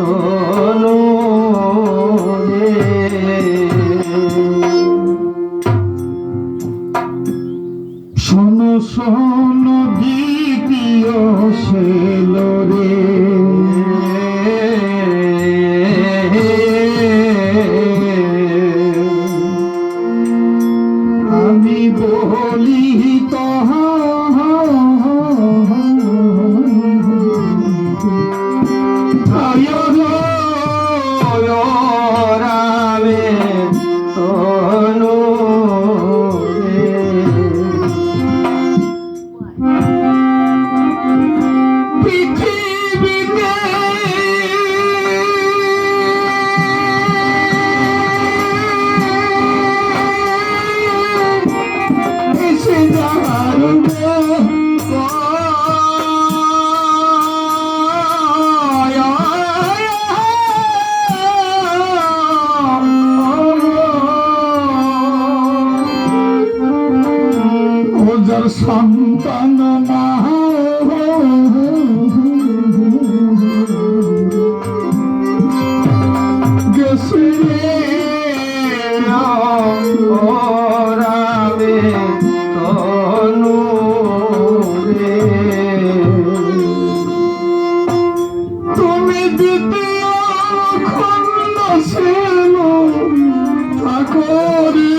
তনু রে। শোনো শোনো দ্বিতীয় শেল রে, আমি বলি রামে তনু রে। পৃথিবীতে এসে যার যার সন্তান না গেছে রামে তনু রে। তুমি দ্বিতীয় খন্ড ছিল ঠাকুরে,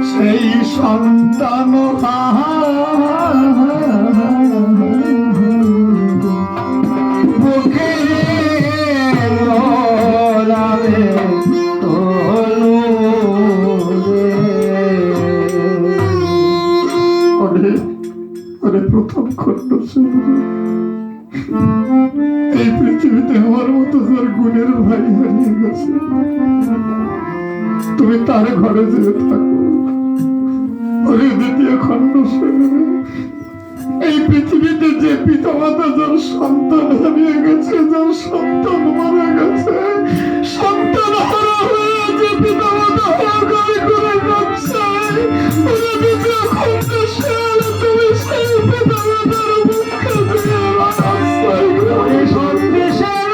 সেই সন্তান বুকে রামে তনু রে। ওরে প্রথম খণ্ড ছিল, এই পৃথিবীতে আমার মতো যার গুণের ভাই হারিয়ে গেছে, তুমি তার ঘরে যেয়ে থাকো। ওরে দ্বিতীয় খণ্ড ছিল, এই পৃথিবীতে যে পিতামাতা যার সন্তান হারিয়ে গেছে, যার সন্তান মারা গেছে, সন্তান হারা হয়ে যে পিতামাতা হাহাকার করে যাচ্ছে, ওরে দ্বিতীয় খণ্ড ছিল, তুমি সেই পিতামাতার মুখে দিয়ে আশ্রয় করে সন্দেশের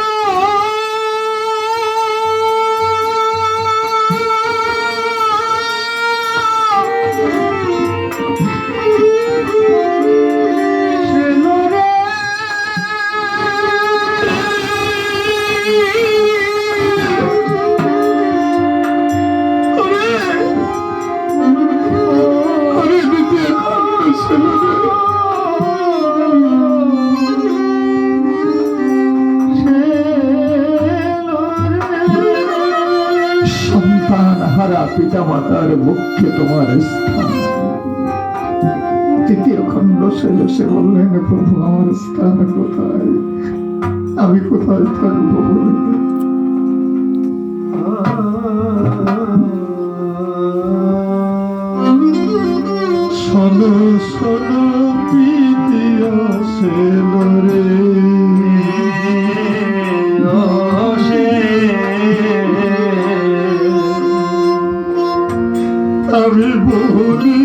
সন্তান হারা পিতা মাতার মুখে তোমার স্থান। তৃতীয় খণ্ড শেষে সে বললেন, প্রভু আমার স্থান কোথায়, আমি কোথায় থাকবো বলে। শোনো শোনো তৃতীয় শেল রে, আমি বলি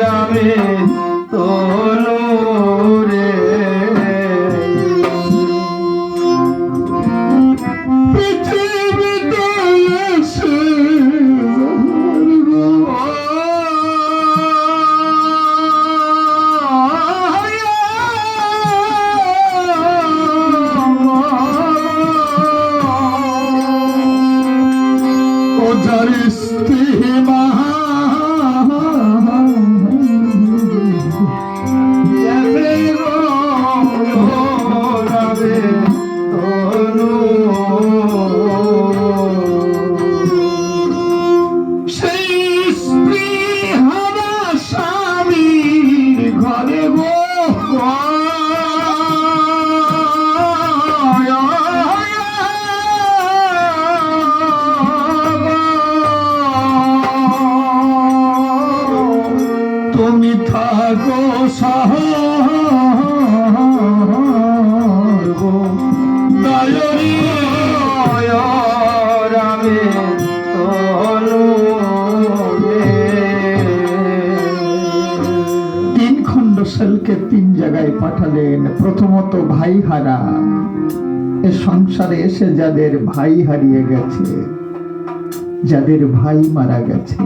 রামে তনু রে। পৃথিবীতে এসে জায়গায় পাঠালেন। প্রথমত ভাই হারা, এ সংসারে এসে যাদের ভাই হারিয়ে গেছে, যাদের ভাই মারা গেছে,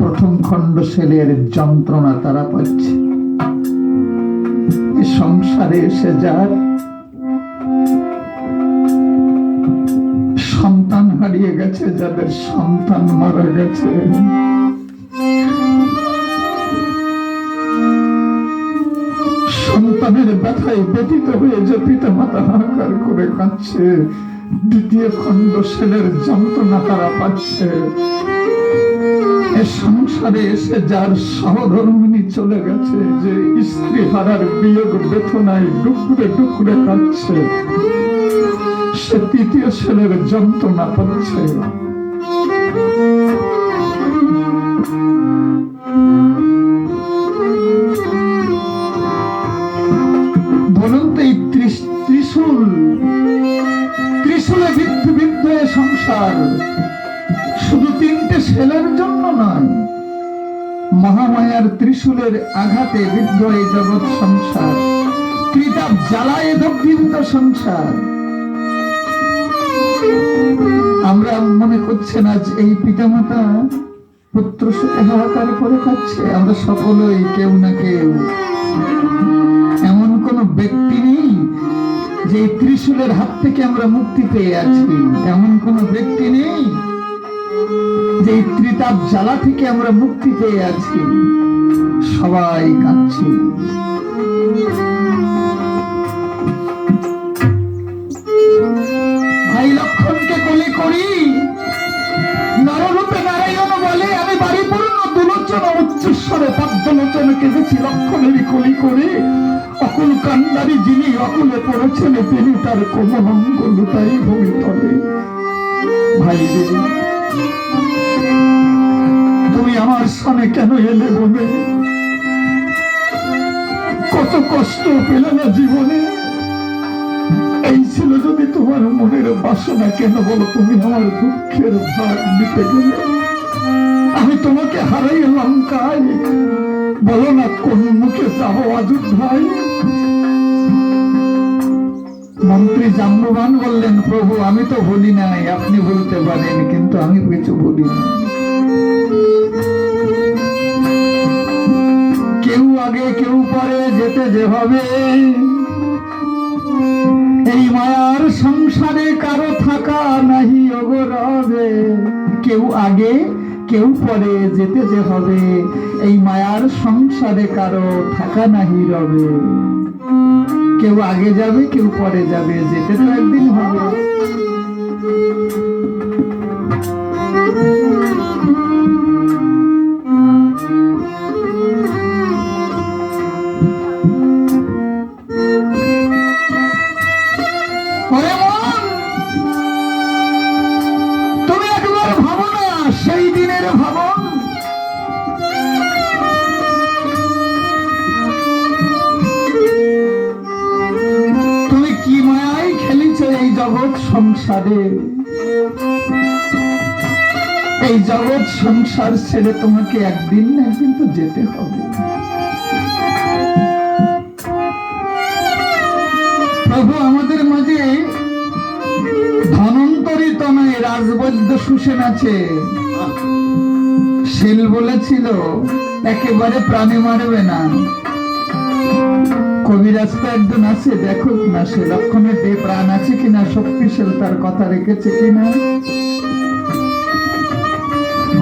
প্রথম খণ্ডশেলের যন্ত্রণা তারা পাচ্ছে। এ সংসারে এসে যার সন্তান হারিয়ে গেছে, যাদের সন্তান মারা গেছে, সন্তানের ব্যথায় ব্যথিত হয়ে যে পিতা মাতা হাহাকার করে কাঁদছে, দ্বিতীয় খণ্ডশেলের যন্ত্রণা তারা পাচ্ছে। এ সংসারে এসে যার সহধর্মিনী চলে গেছে, যে স্ত্রী হারার বিয়োগ বেদনায় ডুকরে ডুকরে কাঁদছে, সে তৃতীয় ছেলের যন্ত্রণা পাচ্ছে। বলুন তো, এই ত্রিশূলে বিদ্ধ বিদ্ধ সংসার শুধু তিনটে ছেলের জন্য নয়, মহামায়ার ত্রিশূলের আঘাতে বিদ্ধ এই জগৎ সংসার, ত্রিতাপ জ্বালায় দগ্ধীভূত সংসার। আমরা মনে করছেন আজ এই পিতামাতা পুত্র সুখে হাহাকার করে খাচ্ছে, আমরা সকলেই কেউ না কেউ। এমন কোন ব্যক্তি নেই যে ত্রিশূলের হাত থেকে আমরা মুক্তি পেয়ে আছি, এমন কোন ব্যক্তি নেই যে ত্রিতাপ জ্বালা থেকে আমরা মুক্তি পেয়ে আছি। সবাই কাঁদছি। ভাই লক্ষণকে কোলে করি, নররূপে নারায়ণ বলে, আমি বাড়িপূর্ণ দুলোচন উচ্চস্বরে পদ্মলোচন কেঁদেছি লক্ষণেরই কোলি করে। অকুল কান্ডারি যিনি অকুলে পড়েছেন, তিনি তার কোমল অঙ্গ লুটাই ভূমি তলে। ভাই রে, তুমি আমার সামনে কেন এলে বলে? কত কষ্ট পেলে না জীবনে? এই ছিল যদি তোমার মনের বাসনা, কেন বলো তুমি আমার দুঃখের ভাগ নিতে গেলে? আমি তোমাকে হারাই লঙ্কায়, বলো না কোন মুখে যাবো অযোধ্যায়? মন্ত্রী জাম্ববান বললেন, প্রভু আমি তো বলি নাই, আপনি বলতে পারেন, কিন্তু আমি কিছু বলি না। কেউ আগে কেউ পরে যেতে যে হবে, এই মায়ার সংসারে কারো থাকা নাহি অগরবে। কেউ আগে কেউ পরে যেতে যে হবে, এই মায়ার সংসারে কারো থাকা নাহি রবে। কেউ আগে যাবে, কেউ পরে যাবে, যেতে তো একদিন হবে। তুমি একবার ভাবো না সেই দিনের ভাবন। তুমি কি মায়ায় খেলেছ এই জগৎ সংসারে। এই জগৎ সংসার ছেড়ে তোমাকে একদিন না একদিন তো যেতে হবে। প্রভু আমাদের মাঝে ধনন্তরী তনয় রাজবৈদ্য সুসেন আছে। শিল বলেছিল একেবারে প্রাণে মারবে না। কবিরাজ তো একজন আছে, দেখো না সে লক্ষণের দেহ প্রাণ আছে কিনা, শক্তিশাল তার কথা রেখেছে কিনা।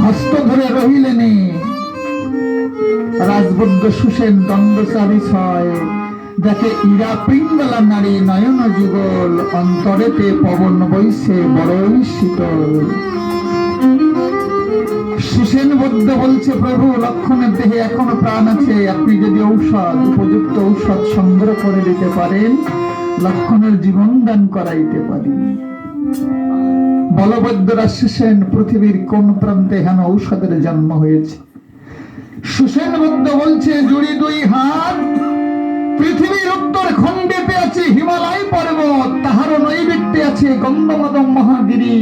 হস্ত ধরে রহিলেনি রাজবৈদ্য সুসেন, দণ্ডচারী ছয়, দেখে ইরা পিঙ্গলা নারী নয়ন যুগল, অন্তরেতে পবন বইছে বড়ই শীতল। সুসেন বৈদ্য বলছে, প্রভু লক্ষণের দেহে এখনো প্রাণ আছে, আপনি যদি ঔষধ, উপযুক্ত ঔষধ সংগ্রহ করে দিতে পারেন, লক্ষণের জীবন দান করাইতে পারি। বলবৈদ্যরা সুসেন পৃথিবীর কোন প্রান্তে হেন ঔষধের জন্ম হয়েছে। সুসেন বৈদ্য বলছে, জুড়ি দুই হাত, পৃথিবীর উত্তর খণ্ডেতে আছে হিমালয় পর্বত, তাহার নৈবেদ্যে আছে গন্ধমাদম মহাগিরি,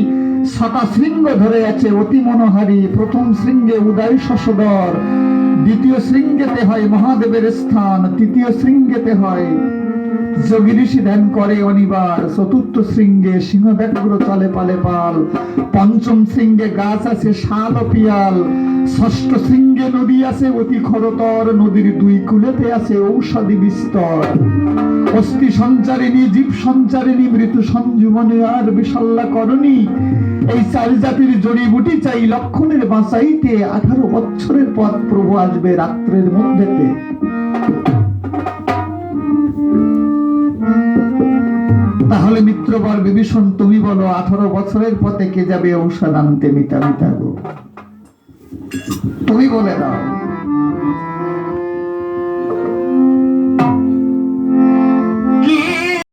ছটা শৃঙ্গ ধরে আছে অতি মনোহারী। প্রথম শৃঙ্গে উদয় শশধর, দ্বিতীয় শৃঙ্গেতে হয় মহাদেবের স্থান, তৃতীয় শৃঙ্গেতে হয় যোগী ঋষি ধ্যান করে অনিবার, চতুর্থ শৃঙ্গে সিংহ ব্যাঘ্র চলে পালে পাল, পঞ্চম শৃঙ্গে গাছ আছে শাল ও পিয়াল, ষষ্ঠ শৃঙ্গে নদী আছে অতি খরতর, নদীর দুই কূলেতে আছে ঔষধি বিস্তর, অস্থি সঞ্চারিণী, জীব সঞ্চারিণী, মৃত্যু সঞ্জীবনী আর বিশল্যা করণী। এই চার জাতির জড়িবুটি চাই লক্ষণের বাঁচাইতে, 18 বছরের পর প্রভু আসবে রাত্রের মধ্যেতে। তাহলে মিত্রবর বিভীষণ তুমি বলো 18 বছরের পথে কে যাবে ঔষধ আনতে? মিতা মিতা গো, তুমি বলে দাও।